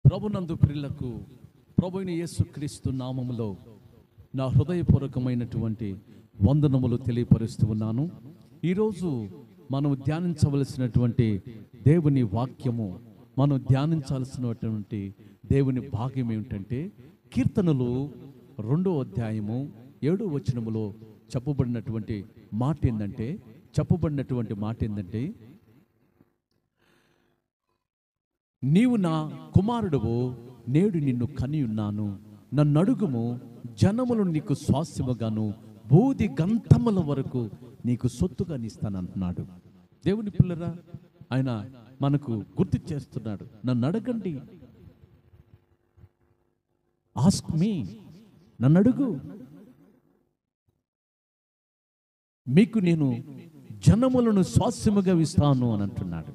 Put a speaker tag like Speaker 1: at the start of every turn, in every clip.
Speaker 1: ప్రభునందు ప్రియులకు ప్రభువైన యేసుక్రీస్తు నామములో నా హృదయపూర్వకమైనటువంటి వందనములు తెలియపరుస్తూ ఉన్నాను. ఈరోజు మనం ధ్యానించవలసినటువంటి దేవుని వాక్యము, మనం ధ్యానించాల్సినటువంటి దేవుని భాగ్యం ఏమిటంటే కీర్తనలు 2వ అధ్యాయము 7వ వచనములో చెప్పబడినటువంటి మాట ఏంటంటే నీవు నా కుమారుడువు, నేడు నిన్ను కని ఉన్నాను, నన్నడుగుము, జనములు నీకు స్వాస్థ్యముగాను బూది గంతముల వరకు నీకు సొత్తుగా నిస్తానంటున్నాడు. దేవుని పిల్లరా, ఆయన మనకు గుర్తు చేస్తున్నాడు, నన్ను అడగండి, ఆస్క్ మీ, నన్ను అడుగు, మీకు నేను జనములను స్వాస్థ్యముగా ఇస్తాను అని అంటున్నాడు.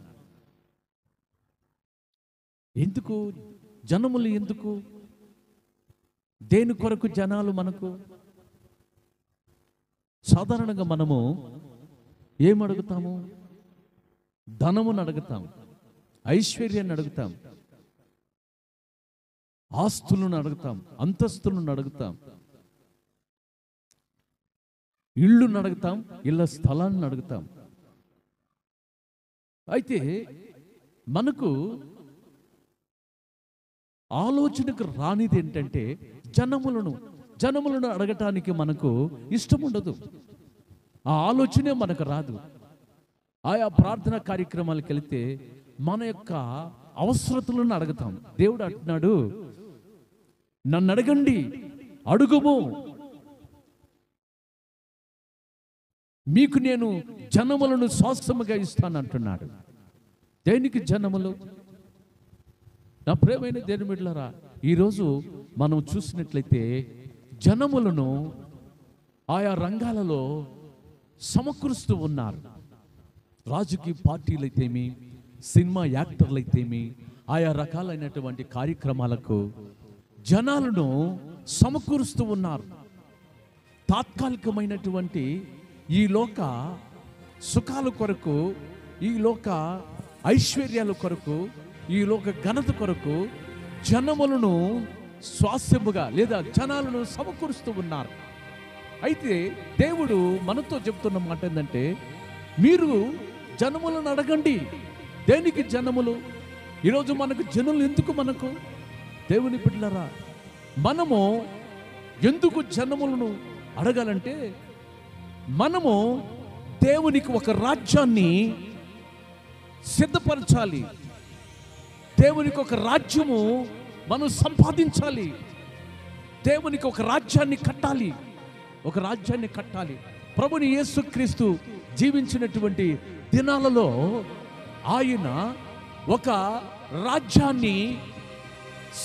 Speaker 1: ఎందుకు జనములు? ఎందుకు, దేని కొరకు జనాలు మనకు? సాధారణంగా మనము ఏమడుగుతాము? ధనమును అడుగుతాం, ఐశ్వర్యాన్ని అడుగుతాం, ఆస్తులను అడుగుతాం, అంతస్తులను అడుగుతాం, ఇళ్ళును అడుగుతాం, ఇళ్ళ స్థలాన్ని అడుగుతాం. అయితే మనకు ఆలోచనకు రానిది ఏంటంటే జనములను అడగటానికి మనకు ఇష్టం ఉండదు. ఆ ఆలోచనే మనకు రాదు. ఆయా ప్రార్థనా కార్యక్రమాలకు వెళితే మన యొక్క అవసరతలను అడుగుతాం. దేవుడు అంటున్నాడు, నన్ను అడగండి, అడుగుము, మీకు నేను జనములను స్వాస్థ్యముగా ఇస్తాను అంటున్నాడు. దేనికి జనములు? నా ప్రియమైన దేవుని బిడ్డలారా, ఈరోజు మనం చూసినట్లయితే జనములను ఆయా రంగాలలో సమకూరుస్తూ ఉన్నారు. రాజకీయ పార్టీలైతేమి, సినిమా యాక్టర్లైతేమి, ఆయా రకాలైనటువంటి కార్యక్రమాలకు జనాలను సమకూరుస్తూ ఉన్నారు. తాత్కాలికమైనటువంటి ఈ లోక సుఖాల కొరకు, ఈ లోక ఐశ్వర్యాల కొరకు, ఈ లోక ఘనత కొరకు జనములను స్వాస్థ్యముగా లేదా జనాలను సమకూరుస్తూ ఉన్నారు. అయితే దేవుడు మనతో చెప్తున్న మాట ఏంటంటే, మీరు జనములను అడగండి. దేనికి జనములు? ఈరోజు మనకు జనులు ఎందుకు? మనకు దేవుని బిడ్డలారా, మనము ఎందుకు జనములను అడగాలంటే, మనము దేవునికి ఒక రాజ్యాన్ని సిద్ధపరచాలి. దేవునికి ఒక రాజ్యము మనం సంపాదించాలి. దేవునికి ఒక రాజ్యాన్ని కట్టాలి, ఒక రాజ్యాన్ని కట్టాలి. ప్రభుని యేసుక్రీస్తు జీవించినటువంటి దినాలలో ఆయన ఒక రాజ్యాన్ని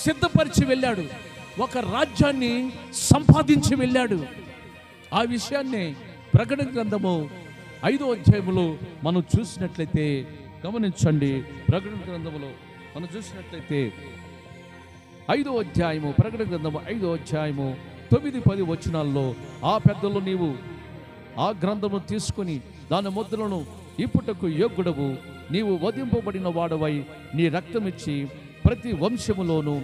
Speaker 1: సిద్ధపరిచి వెళ్ళాడు, ఒక రాజ్యాన్ని సంపాదించి వెళ్ళాడు. ఆ విషయాన్ని ప్రకటన గ్రంథము 5వ అధ్యాయములో మనం చూసినట్లయితే గమనించండి. ప్రకటన గ్రంథములో మనం చూసినట్లయితే 5వ అధ్యాయము, ప్రకటన గ్రంథము 5వ అధ్యాయము 9-10 వచనాల్లో, ఆ పెద్దలు, నీవు ఆ గ్రంథము తీసుకుని దాని ముద్రలను ఇప్పుటకు యోగ్యుడవు, నీవు వధింపబడిన వాడవై నీ రక్తమిచ్చి ప్రతి వంశములోను,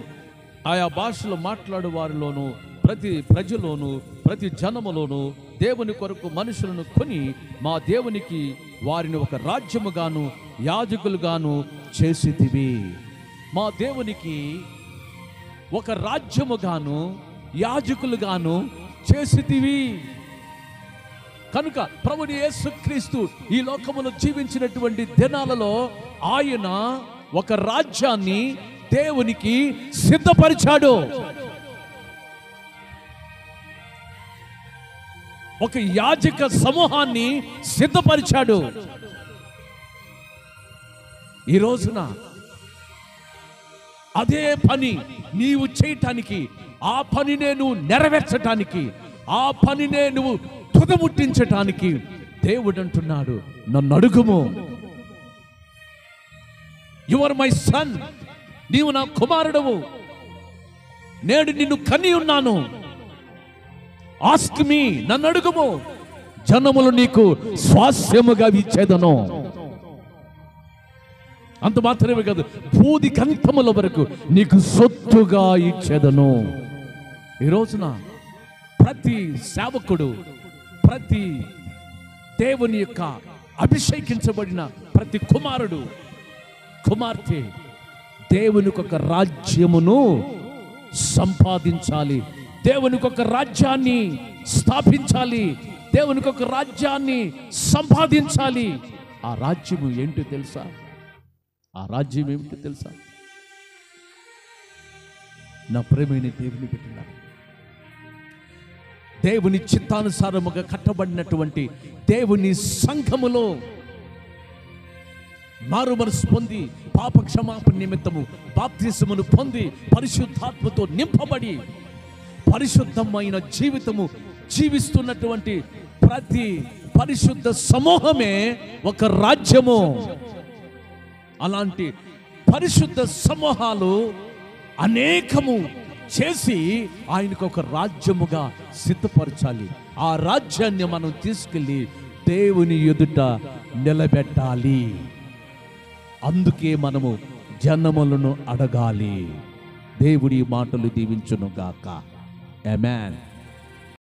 Speaker 1: ఆయా భాషలు మాట్లాడు వారిలోను, ప్రతి ప్రజలోను, ప్రతి జనములోను దేవుని కొరకు మనుషులను కొని మా దేవునికి వారిని ఒక రాజ్యముగాను యాజకులుగాను చేసితివి. మా దేవునికి ఒక రాజ్యముగాను యాజకులుగాను చేసితివి. కనుక ప్రభుని యేసుక్రీస్తు ఈ లోకములో జీవించినటువంటి దినాలలో ఆయన ఒక రాజ్యాన్ని దేవునికి సిద్ధపరిచాడు. ఒక యాజక సమూహాన్ని సిద్ధపరిచాడు. ఈ రోజున అదే పని నీవు చేయటానికి, ఆ పనినే నువ్వు నెరవేర్చటానికి, ఆ పనినే నువ్వు తుదముట్టించటానికి దేవుడు అంటున్నాడు, నన్ను అడుగుము. యు ఆర్ మై సన్, నీవు నా కుమారుడవు, నేడు నిన్ను కని ఉన్నాను, ఆస్క్ మీ, నన్ను అడుగుము, జనములు నీకు స్వాస్థ్యముగా ఇచ్చేదను. అంత మాత్రమే కాదు, భూదిగంతముల వరకు నీకు సొత్తుగా ఇచ్చేదను. ఈ రోజున ప్రతి సేవకుడు, ప్రతి దేవుని యొక్క అభిషేకించబడిన ప్రతి కుమారుడు, కుమార్తె దేవునికి ఒక రాజ్యమును సంపాదించాలి, దేవునికి ఒక రాజ్యాన్ని స్థాపించాలి, దేవునికి ఒక రాజ్యాన్ని సంపాదించాలి. ఆ రాజ్యము ఏంటో తెలుసా? ఆ రాజ్యం ఏమిటో తెలుసా? నా ప్రేమైన దేవుని బిడ్డలారా, దేవుని చిత్తానుసారముగా కట్టబడినటువంటి దేవుని సంఘములో మారు మనసు పొంది పాప క్షమాపణ నిమిత్తము బాప్తిసమును పొంది పరిశుద్ధాత్మతో నింపబడి పరిశుద్ధమైన జీవితము జీవిస్తున్నటువంటి ప్రతి పరిశుద్ధ సమూహమే ఒక రాజ్యము. అలాంటి పరిశుద్ధ సమూహాలు అనేకము చేసి ఆయనకు ఒక రాజ్యముగా సిద్ధపరచాలి. ఆ రాజ్యాన్ని మనం తీసుకెళ్ళి దేవుని ఎదుట నిలబెట్టాలి. అందుకే మనము జనములను అడగాలి. దేవుడి మాటలు దీవించును గాక. ఆమేన్.